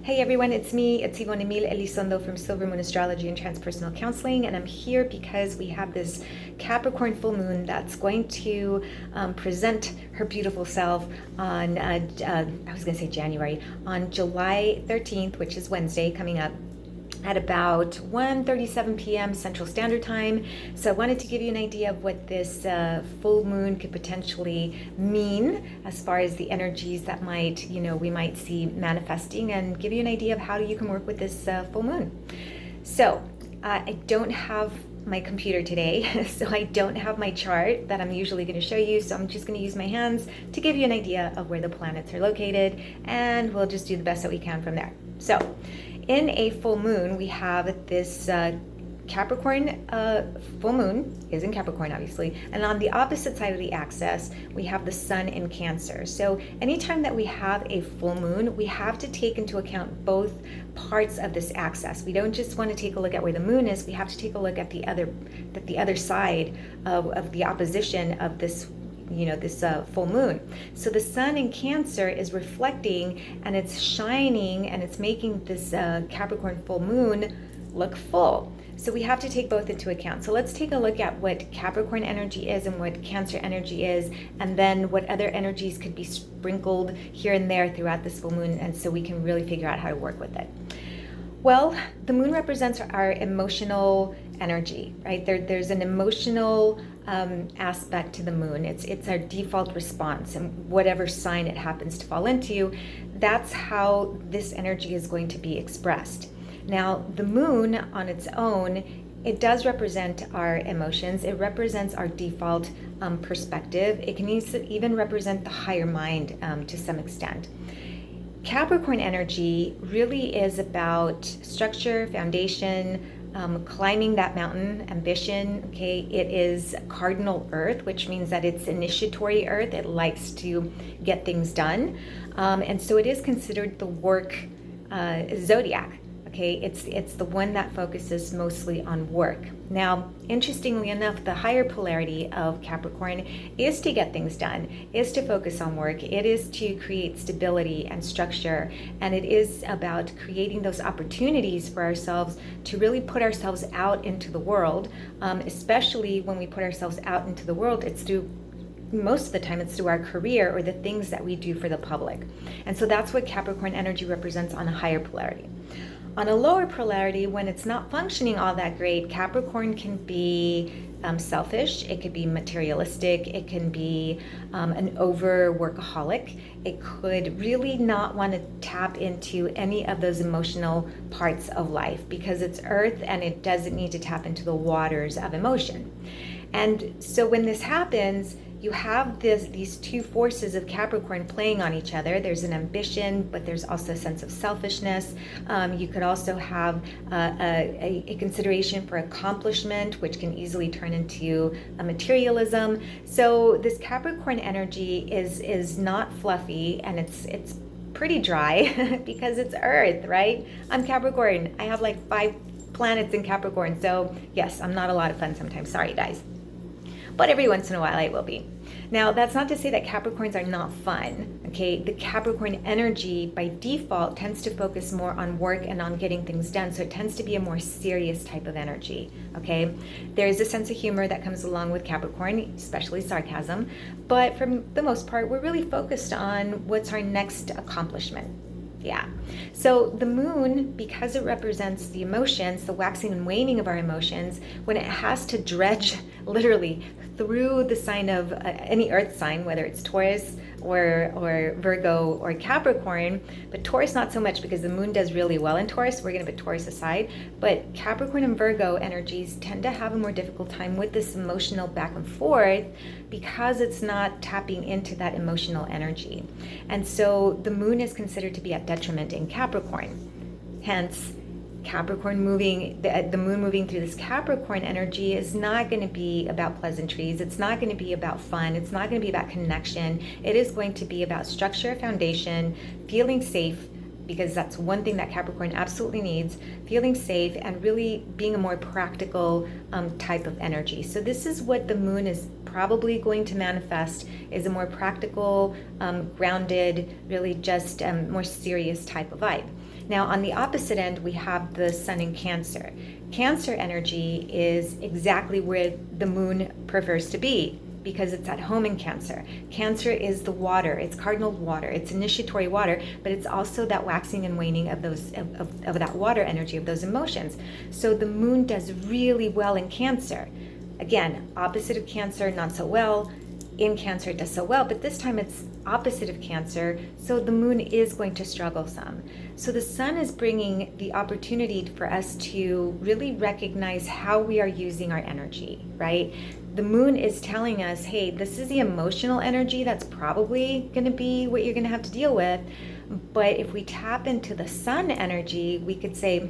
Hey everyone, it's me, it's Yvonne Emil Elizondo from Silver Moon Astrology and Transpersonal Counseling, and I'm here because we have this Capricorn full moon that's going to present her beautiful self on, I was going to say January, on July 13th, which is Wednesday coming up, at about 1:37 p.m. Central Standard Time. So I wanted to give you an idea of what this full moon could potentially mean as far as the energies that we might see manifesting, and give you an idea of how you can work with this full moon. So I don't have my computer today, so I don't have my chart that I'm usually going to show you, so I'm just going to use my hands to give you an idea of where the planets are located, and we'll just do the best that we can from there. So in a full moon, we have this Capricorn full moon is in Capricorn, obviously, and on the opposite side of the axis, we have the sun in Cancer. So anytime that we have a full moon, we have to take into account both parts of this axis. We don't just want to take a look at where the moon is, we have to take a look at the other side of the opposition of this full moon. So the sun in Cancer is reflecting, and it's shining, and it's making this Capricorn full moon look full. So we have to take both into account. So let's take a look at what Capricorn energy is and what Cancer energy is, and then what other energies could be sprinkled here and there throughout this full moon, and so we can really figure out how to work with it. Well, the moon represents our emotional energy, right? There's an emotional aspect to the moon. It's our default response, and whatever sign it happens to fall into, that's how this energy is going to be expressed. Now, the moon on its own, it does represent our emotions. It represents our default perspective. It can even represent the higher mind to some extent. Capricorn energy really is about structure, foundation, climbing that mountain, ambition. Okay, it is cardinal earth, which means that it's initiatory earth. It likes to get things done, and so it is considered the work zodiac. Okay, it's the one that focuses mostly on work. Now, interestingly enough, the higher polarity of Capricorn is to get things done, is to focus on work, it is to create stability and structure, and it is about creating those opportunities for ourselves to really put ourselves out into the world, especially when we put ourselves out into the world, most of the time it's through our career or the things that we do for the public. And so that's what Capricorn energy represents on a higher polarity. On a lower polarity, when it's not functioning all that great, Capricorn can be selfish, it could be materialistic, it can be an over workaholic. It could really not want to tap into any of those emotional parts of life because it's earth and it doesn't need to tap into the waters of emotion. And so when this happens, you have these two forces of Capricorn playing on each other. There's an ambition, but there's also a sense of selfishness. You could also have a consideration for accomplishment, which can easily turn into a materialism. So this Capricorn energy is not fluffy, and it's pretty dry because it's Earth, right? I'm Capricorn. I have like 5 planets in Capricorn. So yes, I'm not a lot of fun sometimes. Sorry, guys. But every once in a while I will be. Now, that's not to say that Capricorns are not fun, okay? The Capricorn energy by default tends to focus more on work and on getting things done, so it tends to be a more serious type of energy, okay? There is a sense of humor that comes along with Capricorn, especially sarcasm, but for the most part, we're really focused on what's our next accomplishment. Yeah. So the moon, because it represents the emotions, the waxing and waning of our emotions, when it has to dredge literally through the sign of any earth sign, whether it's Taurus or Virgo or Capricorn, but Taurus not so much because the moon does really well in Taurus. We're going to put Taurus aside, but Capricorn and Virgo energies tend to have a more difficult time with this emotional back and forth because it's not tapping into that emotional energy. And so the moon is considered to be at detriment in Capricorn. Hence, Capricorn moving, the moon moving through this Capricorn energy is not going to be about pleasantries. It's not going to be about fun. It's not going to be about connection. It is going to be about structure, foundation, feeling safe, because that's one thing that Capricorn absolutely needs, feeling safe and really being a more practical type of energy. So this is what the moon is probably going to manifest is a more practical, grounded, really just more serious type of vibe. Now, on the opposite end, we have the sun in Cancer. Cancer energy is exactly where the moon prefers to be, because it's at home in Cancer. Cancer is the water, it's cardinal water, it's initiatory water, but it's also that waxing and waning of those of that water energy, of those emotions. So the moon does really well in Cancer. Again, opposite of Cancer, not so well. In Cancer, it does so well, but this time it's opposite of Cancer, so the moon is going to struggle some. So the sun is bringing the opportunity for us to really recognize how we are using our energy, right? The moon is telling us, hey, this is the emotional energy that's probably going to be what you're going to have to deal with. But if we tap into the sun energy, we could say,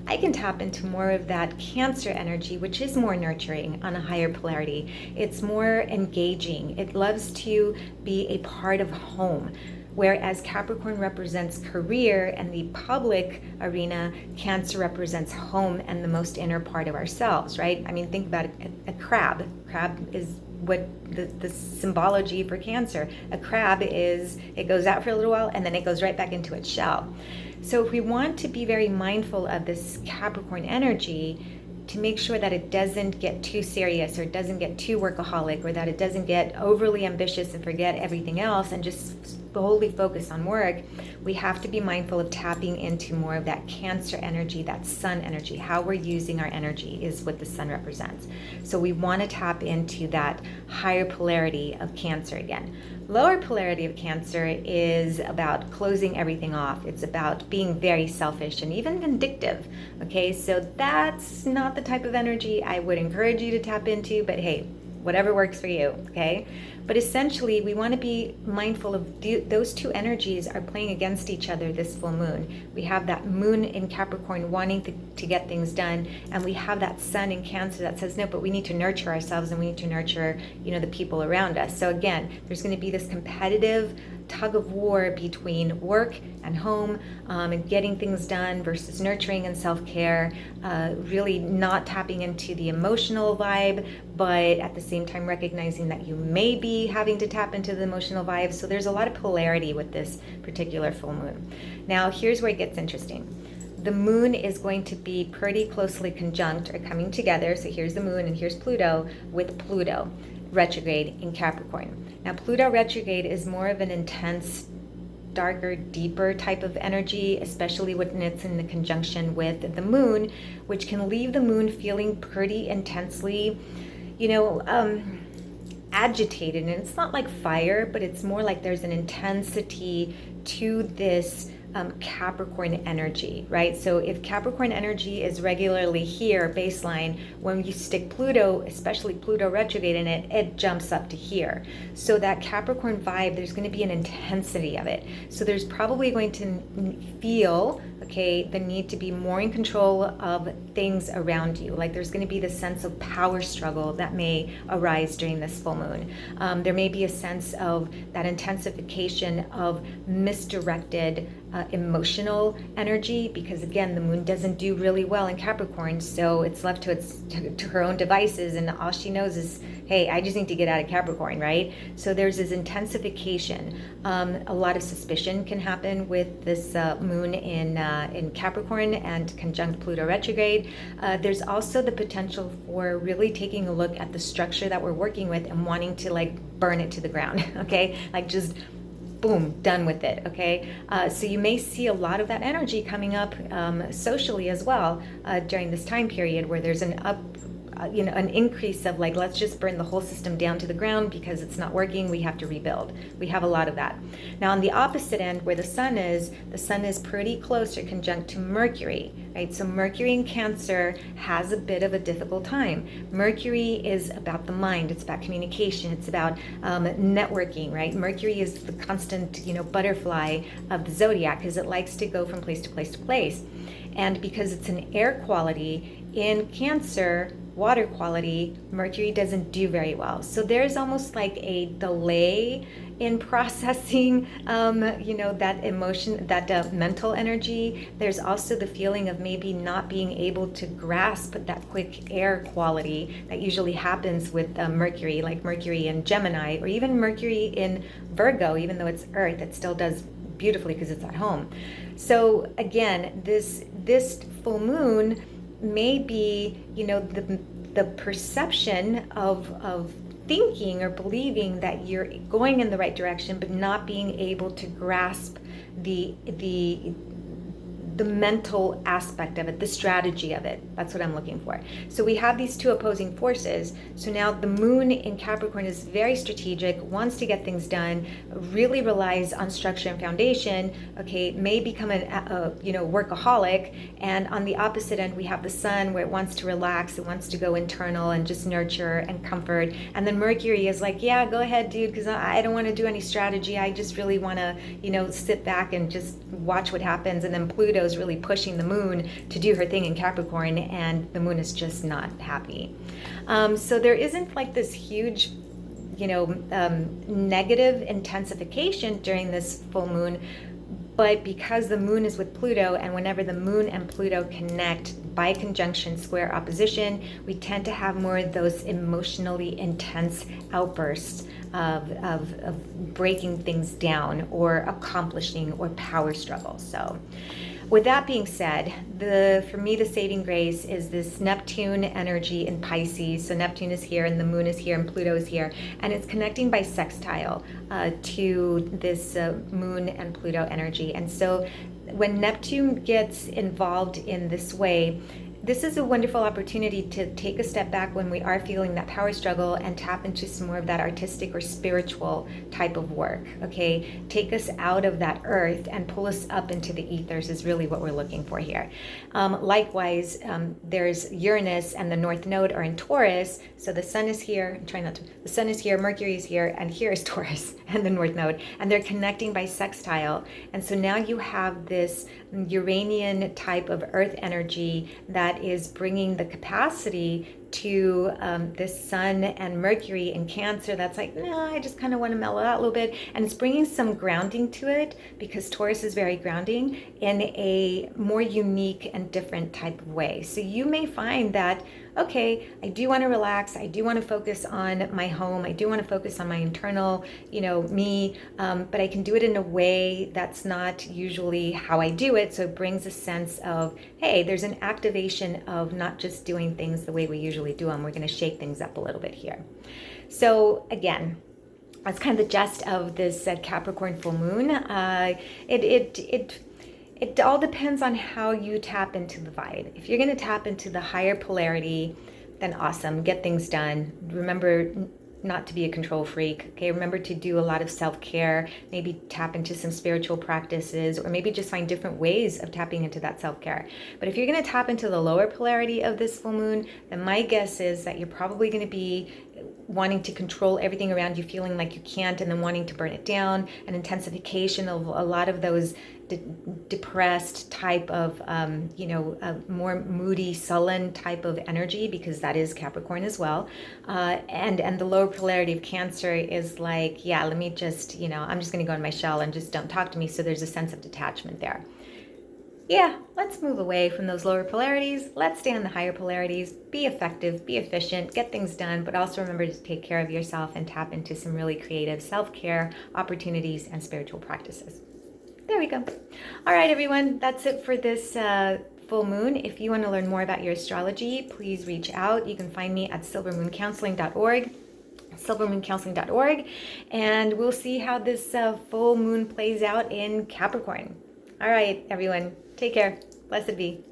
I can tap into more of that Cancer energy, which is more nurturing on a higher polarity. It's more engaging. It loves to be a part of home. Whereas Capricorn represents career and the public arena, Cancer represents home and the most inner part of ourselves, right? I mean, think about a crab. Crab is what the symbology for Cancer. A crab is, it goes out for a little while and then it goes right back into its shell. So if we want to be very mindful of this Capricorn energy, to make sure that it doesn't get too serious or it doesn't get too workaholic, or that it doesn't get overly ambitious and forget everything else and just solely focus on work, we have to be mindful of tapping into more of that Cancer energy, that sun energy. How we're using our energy is what the sun represents. So we want to tap into that higher polarity of Cancer again. Lower polarity of Cancer is about closing everything off. It's about being very selfish and even vindictive. Okay, so that's not the type of energy I would encourage you to tap into, but hey, whatever works for you, okay? But essentially, we want to be mindful of those two energies are playing against each other this full moon. We have that moon in Capricorn wanting to get things done, and we have that sun in Cancer that says, no, but we need to nurture ourselves and we need to nurture, the people around us. So again, there's going to be this competitive tug of war between work and home, and getting things done versus nurturing and self-care, really not tapping into the emotional vibe, but at the same time recognizing that you may be having to tap into the emotional vibe. So there's a lot of polarity with this particular full moon. Now, here's where it gets interesting. The moon is going to be pretty closely conjunct or coming together. So here's the moon and here's Pluto, with Pluto retrograde in Capricorn. Now, Pluto retrograde is more of an intense, darker, deeper type of energy, especially when it's in the conjunction with the moon, which can leave the moon feeling pretty intensely, agitated. And it's not like fire, but it's more like there's an intensity to this Capricorn energy, right? So if Capricorn energy is regularly here, baseline, when you stick Pluto, especially Pluto retrograde in it, it jumps up to here. So that Capricorn vibe, there's going to be an intensity of it. So there's probably going to feel, the need to be more in control of things around you. Like there's going to be this sense of power struggle that may arise during this full moon. There may be a sense of that intensification of misdirected emotional energy, because again, the moon doesn't do really well in Capricorn, so it's left to her own devices, and all she knows is, hey, I just need to get out of Capricorn, right? So there's this intensification. A lot of suspicion can happen with this moon in Capricorn and conjunct Pluto retrograde. There's also the potential for really taking a look at the structure that we're working with and wanting to burn it to the ground, okay? Just boom, done with it, okay? So you may see a lot of that energy coming up socially as well during this time period, where there's an increase of let's just burn the whole system down to the ground because it's not working, we have to rebuild. We have a lot of that. Now on the opposite end, where the sun is pretty close or conjunct to Mercury, right? So Mercury in Cancer has a bit of a difficult time. Mercury is about the mind, it's about communication, it's about networking, right? Mercury is the constant, butterfly of the zodiac, because it likes to go from place to place to place. And because it's an air quality in Cancer, water quality, Mercury doesn't do very well. So there's almost like a delay in processing, that emotion, that mental energy. There's also the feeling of maybe not being able to grasp that quick air quality that usually happens with Mercury, like Mercury in Gemini, or even Mercury in Virgo. Even though it's Earth, it still does beautifully because it's at home. So again, this full moon may be, the perception of thinking or believing that you're going in the right direction, but not being able to grasp the mental aspect of it, the strategy of it. That's what I'm looking for. So we have these two opposing forces. So now the moon in Capricorn is very strategic, wants to get things done, really relies on structure and foundation, okay, may become a workaholic. And on the opposite end, we have the sun, where it wants to relax, it wants to go internal and just nurture and comfort. And then Mercury is like, yeah, go ahead, dude, because I don't want to do any strategy. I just really want to, sit back and just watch what happens. And then Pluto is really pushing the moon to do her thing in Capricorn, and the moon is just not happy. So there isn't like this huge, negative intensification during this full moon, but because the moon is with Pluto, and whenever the moon and Pluto connect by conjunction, square, opposition, we tend to have more of those emotionally intense outbursts of breaking things down or accomplishing or power struggles. So with that being said, for me, the saving grace is this Neptune energy in Pisces. So Neptune is here, and the moon is here, and Pluto is here, and it's connecting by sextile to this moon and Pluto energy. And so when Neptune gets involved in this way, this is a wonderful opportunity to take a step back when we are feeling that power struggle and tap into some more of that artistic or spiritual type of work, okay? Take us out of that earth and pull us up into the ethers is really what we're looking for here. Likewise, there's Uranus and the North Node are in Taurus, so the sun is here, the sun is here, Mercury is here, and here is Taurus and the North Node, and they're connecting by sextile. And so now you have this Uranian type of earth energy that is bringing the capacity to this sun and Mercury in Cancer that's like, nah, I just kind of want to mellow out a little bit. And it's bringing some grounding to it, because Taurus is very grounding in a more unique and different type of way. So you may find that, okay, I do want to relax. I do want to focus on my home. I do want to focus on my internal, me, but I can do it in a way that's not usually how I do it. So it brings a sense of, hey, there's an activation of not just doing things the way we usually do them. We're going to shake things up a little bit here. So again, that's kind of the gist of this Capricorn full moon. It all depends on how you tap into the vibe. If you're going to tap into the higher polarity, then awesome, get things done. Remember not to be a control freak, okay? Remember to do a lot of self-care, maybe tap into some spiritual practices, or maybe just find different ways of tapping into that self-care. But if you're going to tap into the lower polarity of this full moon, then my guess is that you're probably going to be wanting to control everything around you, feeling like you can't, and then wanting to burn it down, an intensification of a lot of those depressed type of, more moody, sullen type of energy, because that is Capricorn as well. And the lower polarity of Cancer is like, yeah, let me just, I'm just going to go in my shell and just don't talk to me. So there's a sense of detachment there. Yeah, let's move away from those lower polarities. Let's stay on the higher polarities. Be effective, be efficient, get things done, but also remember to take care of yourself and tap into some really creative self-care opportunities and spiritual practices. There we go. All right, everyone, that's it for this full moon. If you want to learn more about your astrology, please reach out. You can find me at silvermooncounseling.org, and we'll see how this full moon plays out in Capricorn. All right, everyone, take care. Blessed be.